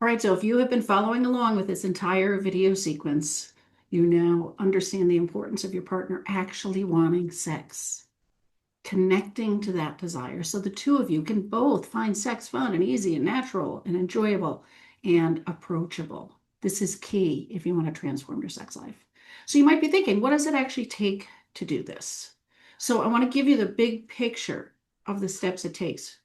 All right, so if you have been following along with this entire video sequence, you now understand the importance of your partner actually wanting sex, connecting to that desire. So the two of you can both find sex fun and easy and natural and enjoyable and approachable. This is key if you want to transform your sex life. So you might be thinking, what does it actually take to do this? So I want to give you the big picture of the steps it takes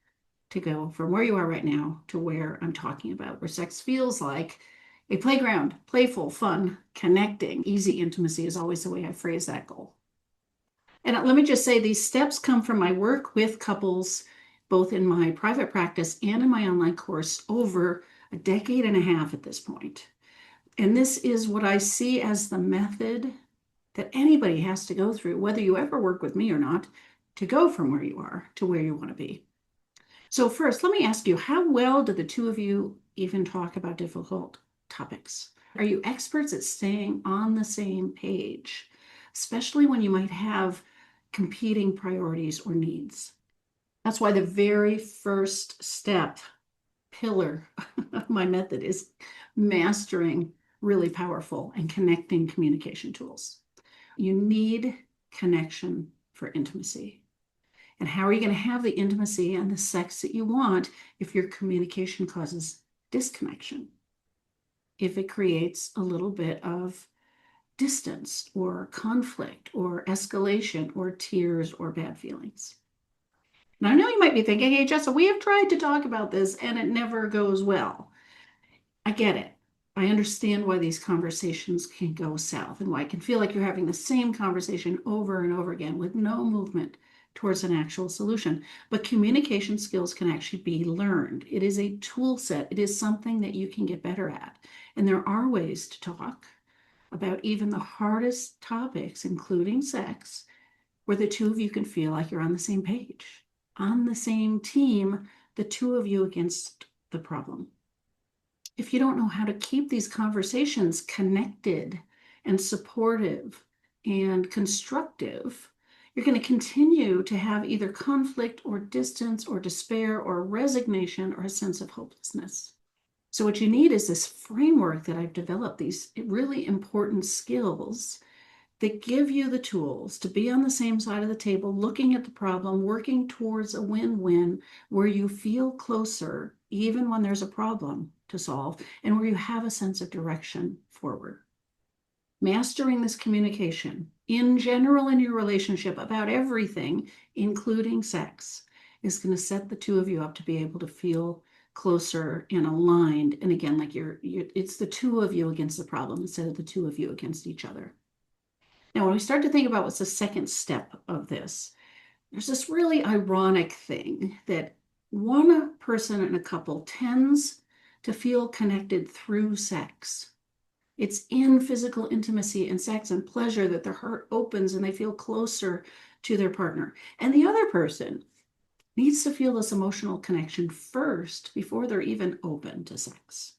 to go from where you are right now to where I'm talking about, where sex feels like a playground, playful, fun, connecting. Easy intimacy is always the way I phrase that goal. And let me just say, these steps come from my work with couples, both in my private practice and in my online course, over a decade and a half at this point. And this is what I see as the method that anybody has to go through, whether you ever work with me or not, to go from where you are to where you want to be. So first, let me ask you, how well do the two of you even talk about difficult topics? Are you experts at staying on the same page, especially when you might have competing priorities or needs? That's why the very first step, pillar of my method is mastering really powerful and connecting communication tools. You need connection for intimacy. And how are you going to have the intimacy and the sex that you want if your communication causes disconnection? If it creates a little bit of distance or conflict or escalation or tears or bad feelings. Now, I know you might be thinking, hey, Jessa, we have tried to talk about this and it never goes well. I get it. I understand why these conversations can go south and why it can feel like you're having the same conversation over and over again with no movement towards an actual solution. But communication skills can actually be learned. It is a tool set. It is something that you can get better at. And there are ways to talk about even the hardest topics, including sex, where the two of you can feel like you're on the same page, on the same team, the two of you against the problem. If you don't know how to keep these conversations connected and supportive and constructive, you're going to continue to have either conflict or distance or despair or resignation or a sense of hopelessness. So, what you need is this framework that I've developed, these really important skills that give you the tools to be on the same side of the table, looking at the problem, working towards a win-win where you feel closer, even when there's a problem to solve, and where you have a sense of direction forward. Mastering this communication in general in your relationship about everything, including sex, is going to set the two of you up to be able to feel closer and aligned. And again, like it's the two of you against the problem instead of the two of you against each other. Now, when we start to think about what's the second step of this, there's this really ironic thing that one person in a couple tends to feel connected through sex. It's in physical intimacy and sex and pleasure that their heart opens and they feel closer to their partner. And the other person needs to feel this emotional connection first before they're even open to sex.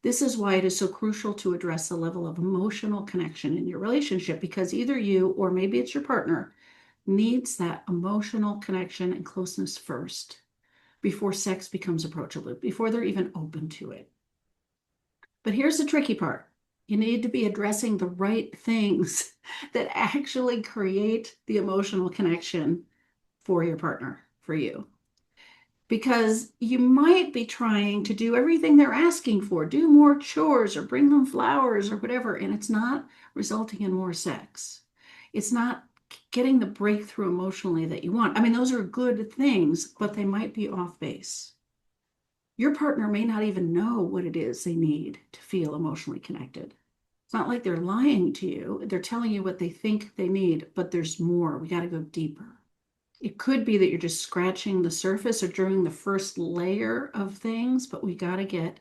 This is why it is so crucial to address the level of emotional connection in your relationship, because either you or maybe it's your partner needs that emotional connection and closeness first before sex becomes approachable, before they're even open to it. But here's the tricky part. You need to be addressing the right things that actually create the emotional connection for your partner, for you. Because you might be trying to do everything they're asking for, do more chores or bring them flowers or whatever, and it's not resulting in more sex. It's not getting the breakthrough emotionally that you want. I mean, those are good things, but they might be off base. Your partner may not even know what it is they need to feel emotionally connected. It's not like they're lying to you. They're telling you what they think they need, but there's more. We got to go deeper. It could be that you're just scratching the surface or doing the first layer of things, but we got to get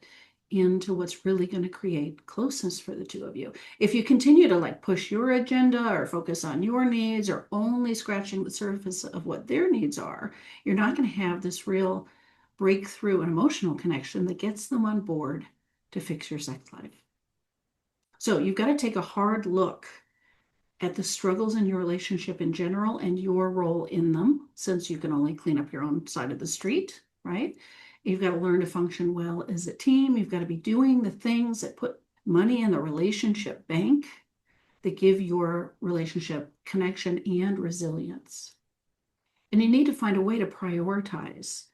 into what's really going to create closeness for the two of you. If you continue to like push your agenda or focus on your needs or only scratching the surface of what their needs are, you're not going to have this real breakthrough and emotional connection that gets them on board to fix your sex life. So you've got to take a hard look at the struggles in your relationship in general and your role in them, since you can only clean up your own side of the street, right? You've got to learn to function well as a team. You've got to be doing the things that put money in the relationship bank that give your relationship connection and resilience. And you need to find a way to prioritize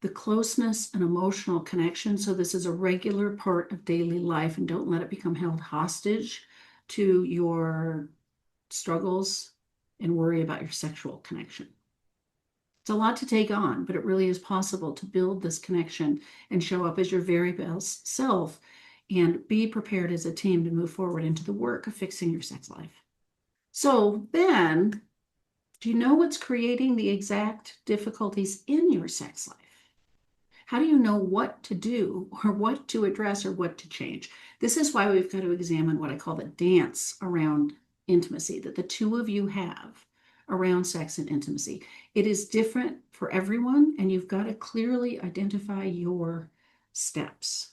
the closeness and emotional connection. So this is a regular part of daily life, and don't let it become held hostage to your struggles and worry about your sexual connection. It's a lot to take on, but it really is possible to build this connection and show up as your very best self and be prepared as a team to move forward into the work of fixing your sex life. So then, do you know what's creating the exact difficulties in your sex life? How do you know what to do or what to address or what to change? This is why we've got to examine what I call the dance around intimacy that the two of you have around sex and intimacy. It is different for everyone, and you've got to clearly identify your steps.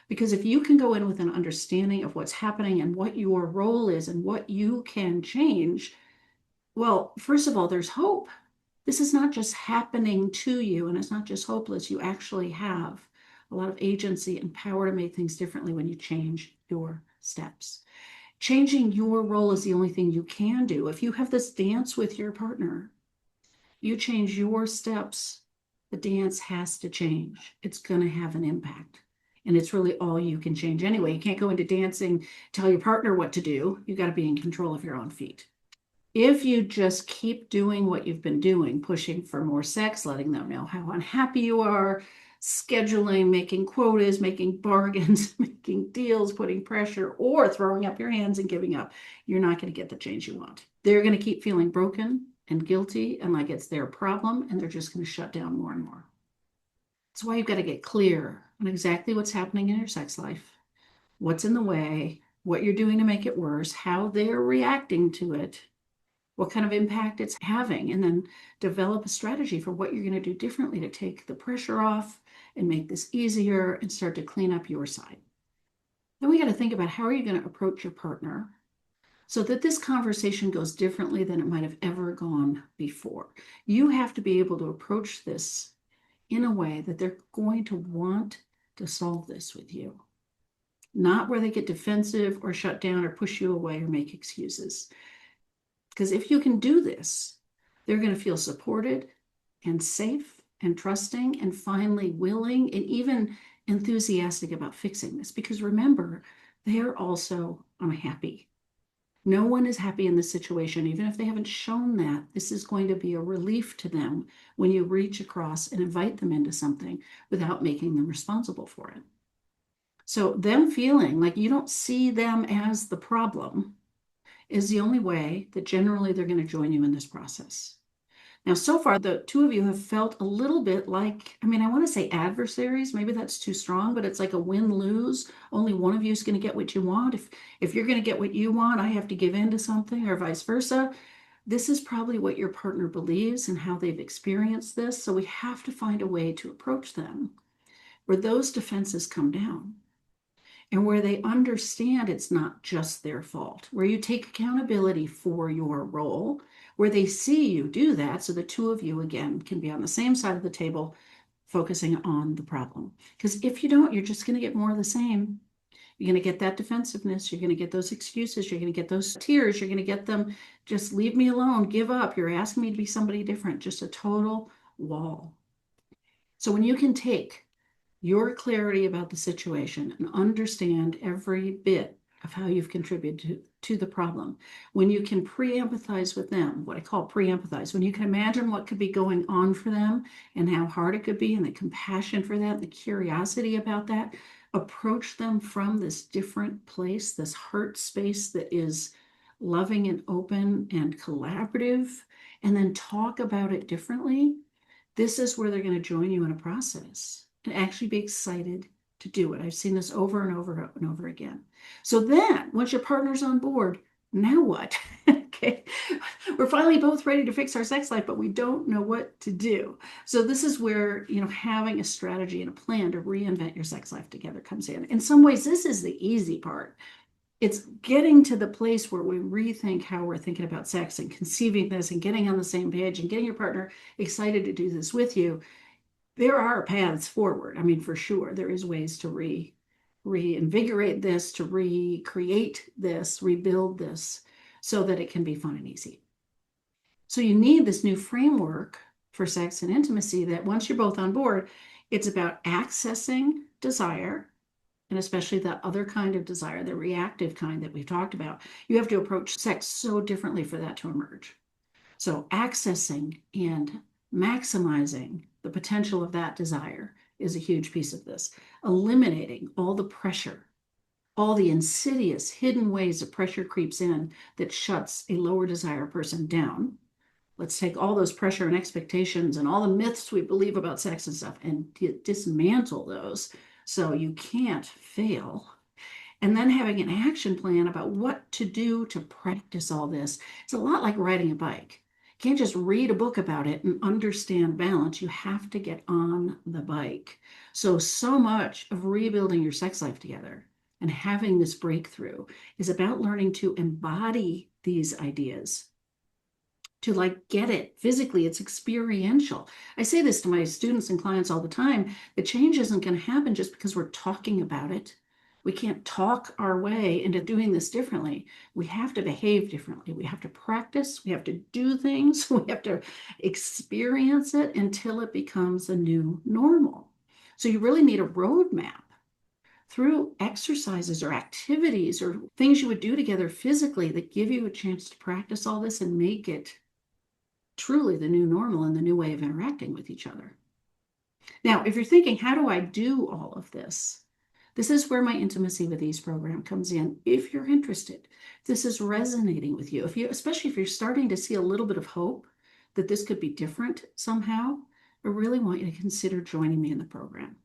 Because if you can go in with an understanding of what's happening and what your role is and what you can change, well, first of all, there's hope. This is not just happening to you, and it's not just hopeless. You actually have a lot of agency and power to make things differently when you change your steps. Changing your role is the only thing you can do. If you have this dance with your partner, you change your steps, the dance has to change. It's going to have an impact. And it's really all you can change anyway. You can't go into dancing, tell your partner what to do. You got to be in control of your own feet. If you just keep doing what you've been doing, pushing for more sex, letting them know how unhappy you are, scheduling, making quotas, making bargains, making deals, putting pressure, or throwing up your hands and giving up, you're not going to get the change you want. They're going to keep feeling broken and guilty and like it's their problem, and they're just going to shut down more and more. That's why you've got to get clear on exactly what's happening in your sex life, what's in the way, what you're doing to make it worse, how they're reacting to it, what kind of impact it's having, and then develop a strategy for what you're going to do differently to take the pressure off and make this easier and start to clean up your side. Then we got to think about how are you going to approach your partner so that this conversation goes differently than it might have ever gone before. You have to be able to approach this in a way that they're going to want to solve this with you, not where they get defensive or shut down or push you away or make excuses. Because if you can do this, they're going to feel supported and safe and trusting and finally willing and even enthusiastic about fixing this. Because remember, they are also unhappy. No one is happy in this situation, even if they haven't shown that. This is going to be a relief to them when you reach across and invite them into something without making them responsible for it. So them feeling like you don't see them as the problem is the only way that generally they're going to join you in this process. Now, so far, the two of you have felt a little bit like, I mean, I want to say adversaries. Maybe that's too strong, but it's like a win-lose. Only one of you is going to get what you want. If you're going to get what you want, I have to give in to something or vice versa. This is probably what your partner believes and how they've experienced this. So we have to find a way to approach them where those defenses come down and where they understand it's not just their fault, where you take accountability for your role, where they see you do that so the two of you, again, can be on the same side of the table focusing on the problem. Because if you don't, you're just going to get more of the same. You're going to get that defensiveness. You're going to get those excuses. You're going to get those tears. You're going to get them, just leave me alone, give up. You're asking me to be somebody different, just a total wall. So when you can take your clarity about the situation and understand every bit of how you've contributed to the problem, when you can pre-empathize with them, what I call pre-empathize, when you can imagine what could be going on for them and how hard it could be, and the compassion for that, the curiosity about that, approach them from this different place, this heart space that is loving and open and collaborative, and then talk about it differently. This is where they're going to join you in a process and actually be excited to do it. I've seen this over and over and over again. So then, once your partner's on board, now what? Okay, we're finally both ready to fix our sex life, but we don't know what to do. So this is where, having a strategy and a plan to reinvent your sex life together comes in. In some ways, this is the easy part. It's getting to the place where we rethink how we're thinking about sex and conceiving this and getting on the same page and getting your partner excited to do this with you. there are paths forward. I mean, for sure, there is ways to reinvigorate this, to recreate this, rebuild this so that it can be fun and easy. So you need this new framework for sex and intimacy that once you're both on board, it's about accessing desire, and especially that other kind of desire, the reactive kind that we've talked about. You have to approach sex so differently for that to emerge. So accessing and maximizing the potential of that desire is a huge piece of this. Eliminating all the pressure, all the insidious hidden ways that pressure creeps in that shuts a lower desire person down. Let's take all those pressure and expectations and all the myths we believe about sex and stuff and dismantle those so you can't fail. And then having an action plan about what to do to practice all this. It's a lot like riding a bike. You can't just read a book about it and understand balance. You have to get on the bike. So much of rebuilding your sex life together and having this breakthrough is about learning to embody these ideas, to like get it physically. It's experiential. I say this to my students and clients all the time. The change isn't going to happen just because we're talking about it. We can't talk our way into doing this differently. We have to behave differently. We have to practice. We have to do things. We have to experience it until it becomes a new normal. So you really need a roadmap through exercises or activities or things you would do together physically that give you a chance to practice all this and make it truly the new normal and the new way of interacting with each other. Now, if you're thinking, how do I do all of this? This is where my Intimacy with Ease program comes in. If you're interested, if this is resonating with you, especially if you're starting to see a little bit of hope that this could be different somehow, I really want you to consider joining me in the program.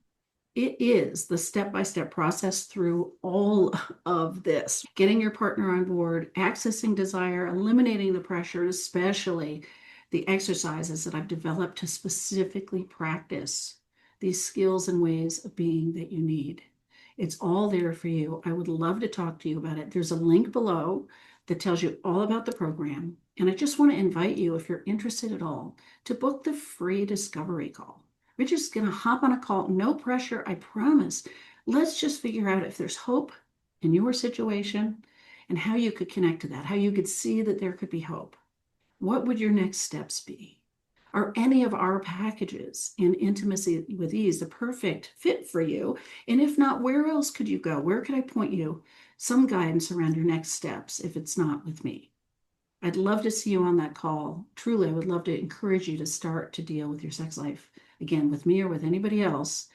It is the step-by-step process through all of this. Getting your partner on board, accessing desire, eliminating the pressure, and especially the exercises that I've developed to specifically practice these skills and ways of being that you need. It's all there for you. I would love to talk to you about it. There's a link below that tells you all about the program. And I just want to invite you, if you're interested at all, to book the free discovery call. We're just going to hop on a call. No pressure, I promise. Let's just figure out if there's hope in your situation and how you could connect to that, how you could see that there could be hope. What would your next steps be? Are any of our packages in Intimacy with Ease the perfect fit for you? And if not, where else could you go? Where could I point you? Some guidance around your next steps if it's not with me. I'd love to see you on that call. Truly, I would love to encourage you to start to deal with your sex life. Again, with me or with anybody else,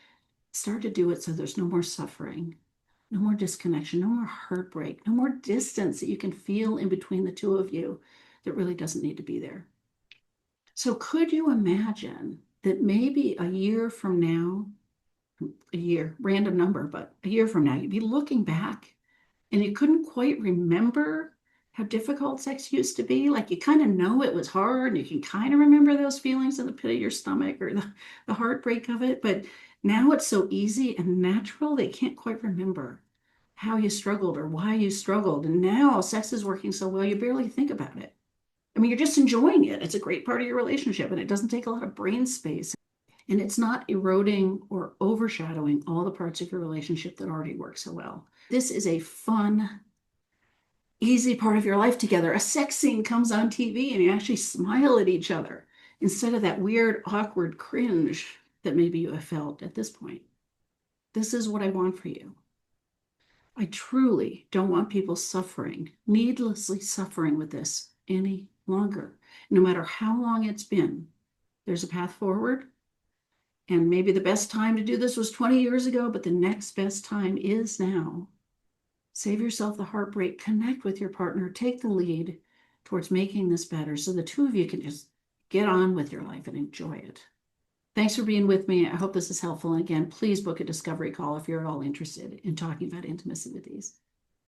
start to do it so there's no more suffering, no more disconnection, no more heartbreak, no more distance that you can feel in between the two of you that really doesn't need to be there. So could you imagine that maybe a year from now, a year, random number, but a year from now, you'd be looking back and you couldn't quite remember how difficult sex used to be? Like you kind of know it was hard and you can kind of remember those feelings in the pit of your stomach or the heartbreak of it. But now it's so easy and natural, they can't quite remember how you struggled or why you struggled. And now sex is working so well, you barely think about it. I mean, you're just enjoying it. It's a great part of your relationship and it doesn't take a lot of brain space. And it's not eroding or overshadowing all the parts of your relationship that already work so well. This is a fun, easy part of your life together. A sex scene comes on TV and you actually smile at each other instead of that weird, awkward cringe that maybe you have felt at this point. This is what I want for you. I truly don't want people suffering, needlessly suffering with this any longer. No matter how long it's been, there's a path forward. And maybe the best time to do this was 20 years ago, but the next best time is now. Save yourself the heartbreak, connect with your partner, take the lead towards making this better so the two of you can just get on with your life and enjoy it. Thanks for being with me. I hope this is helpful. And again, please book a discovery call if you're at all interested in talking about Intimacy with Ease.